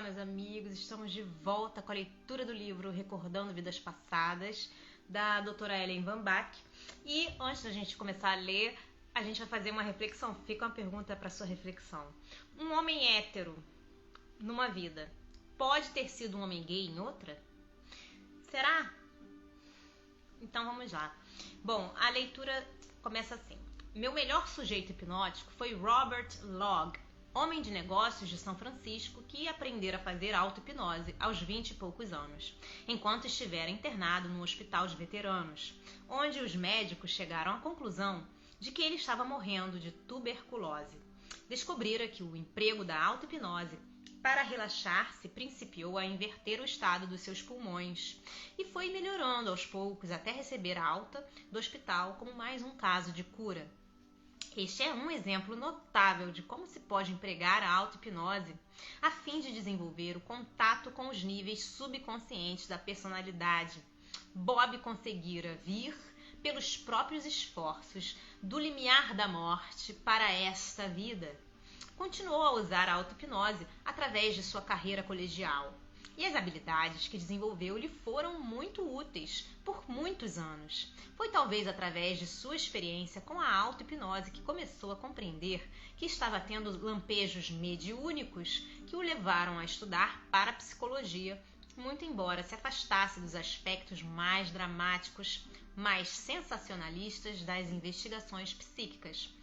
Olá, meus amigos, estamos de volta com a leitura do livro Recordando Vidas Passadas, da doutora Ellen Van Bach. E antes da gente começar a ler, a gente vai fazer uma reflexão. Fica uma pergunta para sua reflexão. Um homem hétero numa vida pode ter sido um homem gay em outra? Será? Então vamos lá. Bom, a leitura começa assim. Meu melhor sujeito hipnótico foi Robert Logg, homem de negócios de São Francisco que ia aprender a fazer auto-hipnose aos 20 e poucos anos, enquanto estivera internado no hospital de veteranos, onde os médicos chegaram à conclusão de que ele estava morrendo de tuberculose. Descobrira que o emprego da auto-hipnose para relaxar-se principiou a inverter o estado dos seus pulmões e foi melhorando aos poucos até receber a alta do hospital como mais um caso de cura. Este é um exemplo notável de como se pode empregar a auto-hipnose a fim de desenvolver o contato com os níveis subconscientes da personalidade. Bob conseguira vir, pelos próprios esforços, do limiar da morte para esta vida. Continuou a usar a auto-hipnose através de sua carreira colegial. E as habilidades que desenvolveu lhe foram muito úteis por muitos anos. Foi talvez através de sua experiência com a auto-hipnose que começou a compreender que estava tendo lampejos mediúnicos que o levaram a estudar parapsicologia, muito embora se afastasse dos aspectos mais dramáticos, mais sensacionalistas das investigações psíquicas.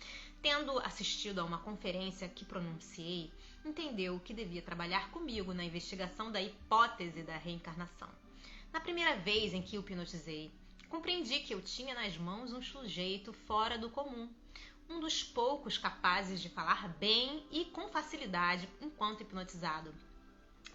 Tendo assistido a uma conferência que pronunciei, entendeu que devia trabalhar comigo na investigação da hipótese da reencarnação. Na primeira vez em que o hipnotizei, compreendi que eu tinha nas mãos um sujeito fora do comum, um dos poucos capazes de falar bem e com facilidade enquanto hipnotizado.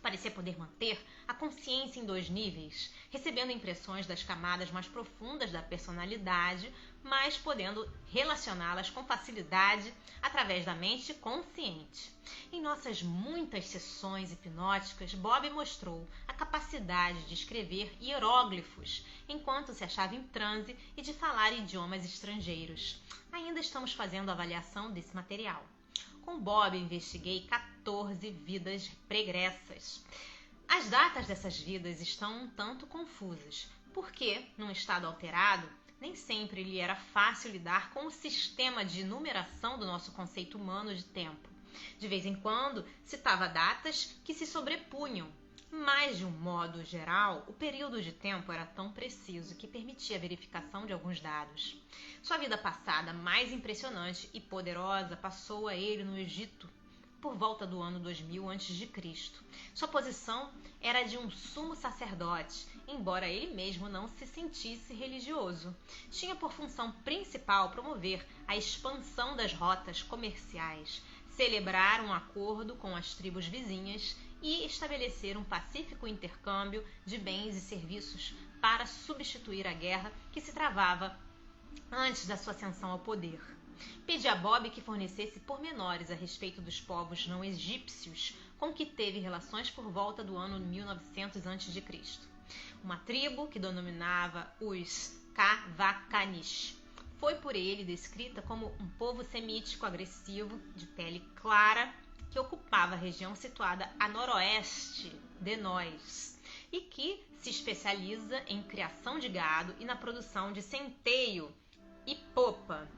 Parecia poder manter a consciência em dois níveis, recebendo impressões das camadas mais profundas da personalidade, mas podendo relacioná-las com facilidade através da mente consciente. Em nossas muitas sessões hipnóticas, Bob mostrou a capacidade de escrever hieróglifos enquanto se achava em transe e de falar idiomas estrangeiros. Ainda estamos fazendo a avaliação desse material. Com Bob, investiguei 14 vidas pregressas. As datas dessas vidas estão um tanto confusas, porque, num estado alterado, nem sempre lhe era fácil lidar com o sistema de numeração do nosso conceito humano de tempo. De vez em quando, citava datas que se sobrepunham, mas, de um modo geral, o período de tempo era tão preciso que permitia a verificação de alguns dados. Sua vida passada mais impressionante e poderosa passou a ele no Egito, por volta do ano 2000 a.C. Sua posição era de um sumo sacerdote, embora ele mesmo não se sentisse religioso. Tinha por função principal promover a expansão das rotas comerciais, celebrar um acordo com as tribos vizinhas e estabelecer um pacífico intercâmbio de bens e serviços para substituir a guerra que se travava antes da sua ascensão ao poder. Pedi a Bob que fornecesse pormenores a respeito dos povos não egípcios com que teve relações por volta do ano 1900 a.C. Uma tribo que denominava os Cavacanish. Foi por ele descrita como um povo semítico agressivo, de pele clara, que ocupava a região situada a noroeste de nós e que se especializa em criação de gado e na produção de centeio e popa.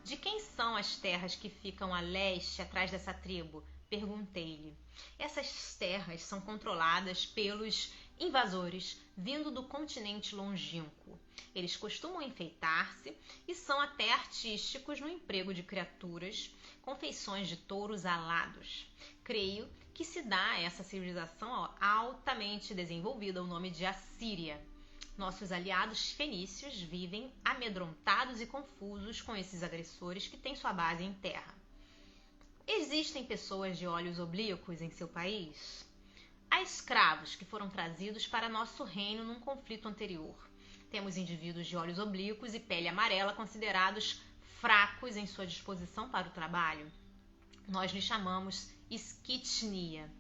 De quem são as terras que ficam a leste atrás dessa tribo? Perguntei-lhe. Essas terras são controladas pelos invasores vindo do continente longínquo. Eles costumam enfeitar-se e são até artísticos no emprego de criaturas com feições de touros alados. Creio que se dá a essa civilização altamente desenvolvida o nome de Assíria. Nossos aliados fenícios vivem amedrontados e confusos com esses agressores que têm sua base em terra. Existem pessoas de olhos oblíquos em seu país? Há escravos que foram trazidos para nosso reino num conflito anterior. Temos indivíduos de olhos oblíquos e pele amarela considerados fracos em sua disposição para o trabalho. Nós lhe chamamos esquitnia.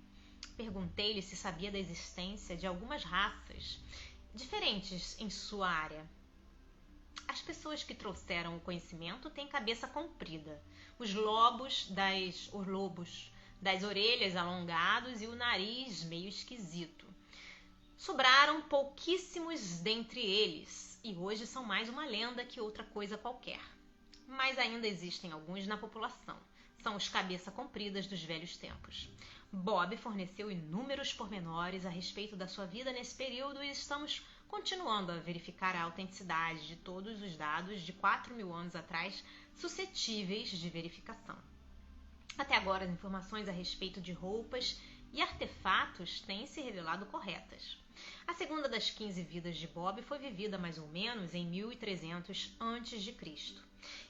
Perguntei-lhe se sabia da existência de algumas raças diferentes em sua área. As pessoas que trouxeram o conhecimento têm cabeça comprida. Os lobos das orelhas alongados e o nariz meio esquisito. Sobraram pouquíssimos dentre eles, e hoje são mais uma lenda que outra coisa qualquer. Mas ainda existem alguns na população. São os cabeça compridas dos velhos tempos. Bob forneceu inúmeros pormenores a respeito da sua vida nesse período e estamos continuando a verificar a autenticidade de todos os dados de 4.000 anos atrás suscetíveis de verificação. Até agora, as informações a respeito de roupas e artefatos têm se revelado corretas. A segunda das 15 vidas de Bob foi vivida mais ou menos em 1300 a.C.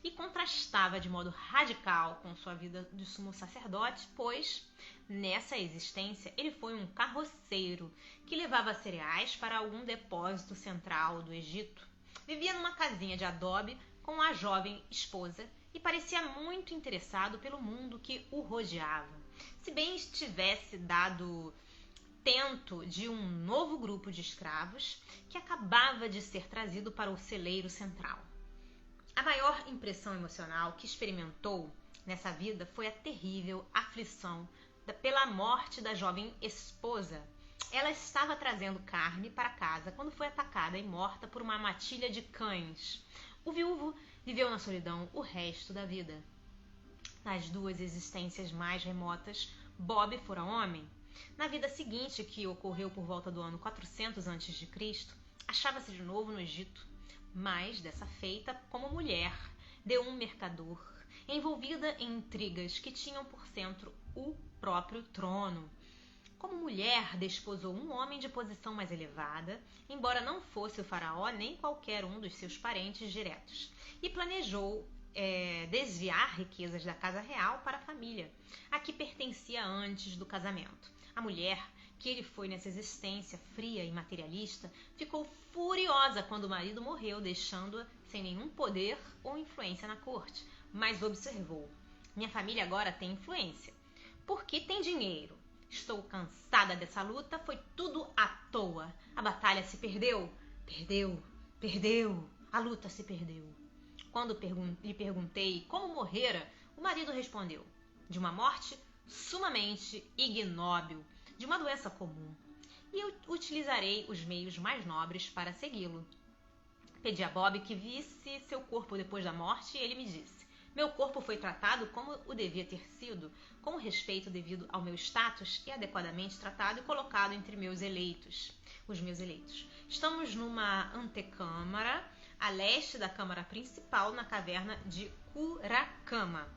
e contrastava de modo radical com sua vida de sumo sacerdote, pois, nessa existência, ele foi um carroceiro que levava cereais para algum depósito central do Egito. Vivia numa casinha de adobe com a jovem esposa e parecia muito interessado pelo mundo que o rodeava. Se bem estivesse dado tento de um novo grupo de escravos que acabava de ser trazido para o celeiro central. A maior impressão emocional que experimentou nessa vida foi a terrível aflição pela morte da jovem esposa. Ela estava trazendo carne para casa quando foi atacada e morta por uma matilha de cães. O viúvo viveu na solidão o resto da vida. Nas duas existências mais remotas, Bob fora homem. Na vida seguinte, que ocorreu por volta do ano 400 a.C., achava-se de novo no Egito, mas dessa feita como mulher de um mercador, envolvida em intrigas que tinham por centro o próprio trono. Como mulher, desposou um homem de posição mais elevada, embora não fosse o faraó nem qualquer um dos seus parentes diretos, e planejou desviar riquezas da casa real para a família, a que pertencia antes do casamento. A mulher, que ele foi nessa existência fria e materialista, ficou furiosa quando o marido morreu, deixando-a sem nenhum poder ou influência na corte, mas observou: minha família agora tem influência, porque tem dinheiro. Estou cansada dessa luta, foi tudo à toa. A batalha se perdeu, perdeu, a luta se perdeu. Quando lhe perguntei como morrera, o marido respondeu: de uma morte sumamente ignóbil, de uma doença comum, e eu utilizarei os meios mais nobres para segui-lo. Pedi a Bob que visse seu corpo depois da morte e ele me disse: meu corpo foi tratado como o devia ter sido, com respeito devido ao meu status e adequadamente tratado e colocado entre os meus eleitos. Estamos numa antecâmara a leste da câmara principal, na caverna de Kuracama.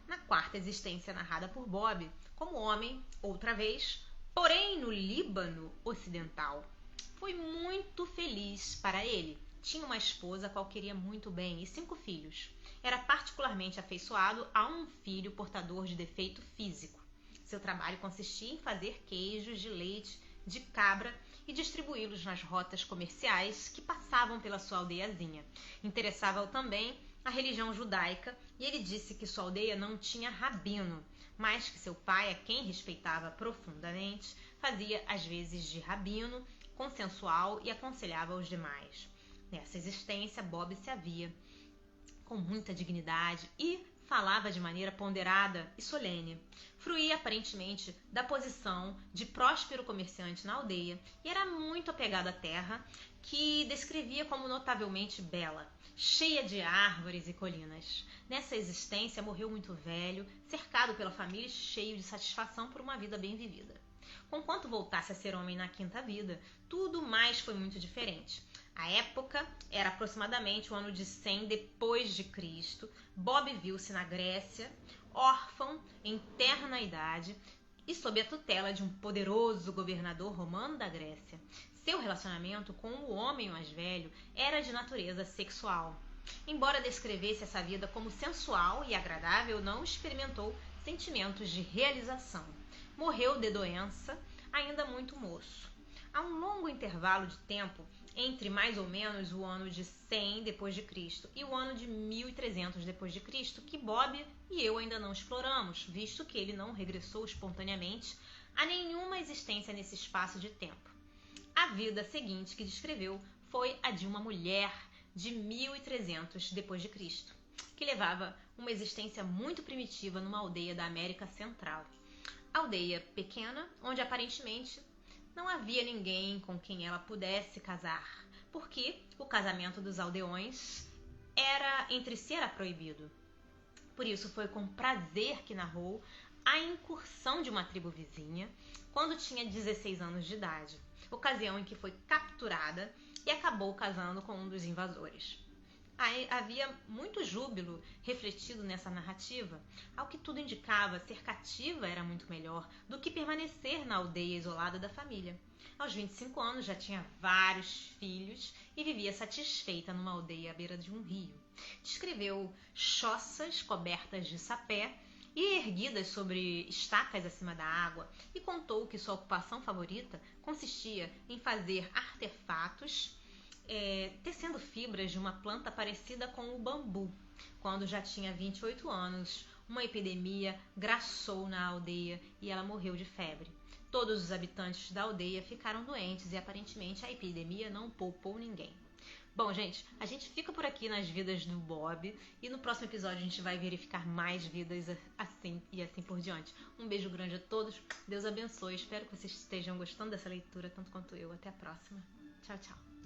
Na quarta existência narrada por Bob, como homem, outra vez, porém no Líbano Ocidental. Foi muito feliz para ele. Tinha uma esposa a qual queria muito bem e 5 filhos. Era particularmente afeiçoado a um filho portador de defeito físico. Seu trabalho consistia em fazer queijos de leite de cabra e distribuí-los nas rotas comerciais que passavam pela sua aldeiazinha. Interessava-o também a religião judaica e ele disse que sua aldeia não tinha rabino, mas que seu pai, a quem respeitava profundamente, fazia às vezes de rabino consensual e aconselhava os demais. Nessa existência, Bob se havia com muita dignidade e falava de maneira ponderada e solene. Fruía aparentemente da posição de próspero comerciante na aldeia e era muito apegado à terra, que descrevia como notavelmente bela, cheia de árvores e colinas. Nessa existência morreu muito velho, cercado pela família e cheio de satisfação por uma vida bem vivida. Conquanto voltasse a ser homem na quinta vida, tudo mais foi muito diferente. A época era aproximadamente o ano de 100 depois de Cristo. Bob viu-se na Grécia, órfão, em terna idade e sob a tutela de um poderoso governador romano da Grécia. Seu relacionamento com o homem mais velho era de natureza sexual. Embora descrevesse essa vida como sensual e agradável, não experimentou sentimentos de realização. Morreu de doença, ainda muito moço. Há um longo intervalo de tempo entre mais ou menos o ano de 100 depois de Cristo e o ano de 1300 depois de Cristo, que Bob e eu ainda não exploramos, visto que ele não regressou espontaneamente a nenhuma existência nesse espaço de tempo. A vida seguinte que descreveu foi a de uma mulher de 1300 depois de Cristo, que levava uma existência muito primitiva numa aldeia da América Central. Aldeia pequena, onde aparentemente não havia ninguém com quem ela pudesse casar, porque o casamento dos aldeões entre si era proibido. Por isso foi com prazer que narrou a incursão de uma tribo vizinha quando tinha 16 anos de idade, ocasião em que foi capturada e acabou casando com um dos invasores. Havia muito júbilo refletido nessa narrativa. Ao que tudo indicava, ser cativa era muito melhor do que permanecer na aldeia isolada da família. Aos 25 anos já tinha vários filhos e vivia satisfeita numa aldeia à beira de um rio. Descreveu choças cobertas de sapé e erguidas sobre estacas acima da água, e contou que sua ocupação favorita consistia em fazer artefatos tecendo fibras de uma planta parecida com o bambu. Quando já tinha 28 anos, uma epidemia graçou na aldeia e ela morreu de febre. Todos os habitantes da aldeia ficaram doentes e aparentemente a epidemia não poupou ninguém. Bom, gente, a gente fica por aqui nas vidas do Bob e no próximo episódio a gente vai verificar mais vidas assim e assim por diante. Um beijo grande a todos, Deus abençoe, espero que vocês estejam gostando dessa leitura tanto quanto eu. Até a próxima. Tchau, tchau.